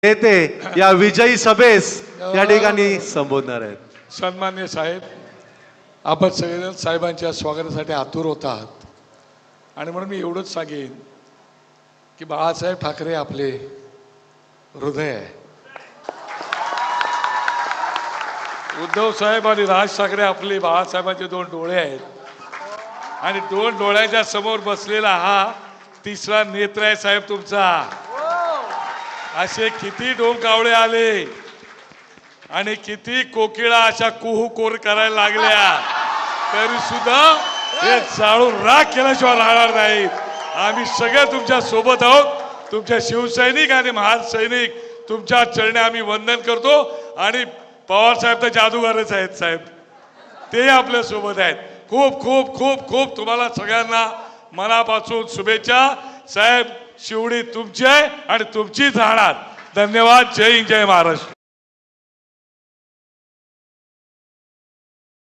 नेते या विजयी सभेस या ठिकाणी संबोधणार आहेत। सन्मान्य साहेब, आपण सगळेजण साहेबांच्या स्वागतासाठी आतुर होतात आणि म्हणून मी एवढंच सांगेन की बाळासाहेब ठाकरे आपले हृदय आहे, उद्धव साहेब आणि राज ठाकरे आपले बाळासाहेबांचे दोन डोळे आहेत आणि दोन डोळ्याच्या समोर बसलेला हा तिसरा नेत्र आहे साहेब तुमचा। असे किती डोंकावळे आले आणि किती कोकिळा अशा कुहू कोर करायला लागल्या तरी सुद्धा हे जाळून राख केल्याशिवाय राहणार नाहीत। आम्ही सगळे तुमच्या सोबत आहोत, तुमच्या शिवसैनिक आणि महान सैनिक तुमच्या चरणी आम्ही वंदन करतो आणि पवार साहेब तर जादूगारच आहेत साहेब, ते आपल्या सोबत आहेत। खूप खूप खूप खूप तुम्हाला सगळ्यांना मनापासून शुभेच्छा साहेब। शिवडी तुमची आहे आणि तुमचीच राहणार। धन्यवाद। जय हिंद, जय महाराष्ट्र।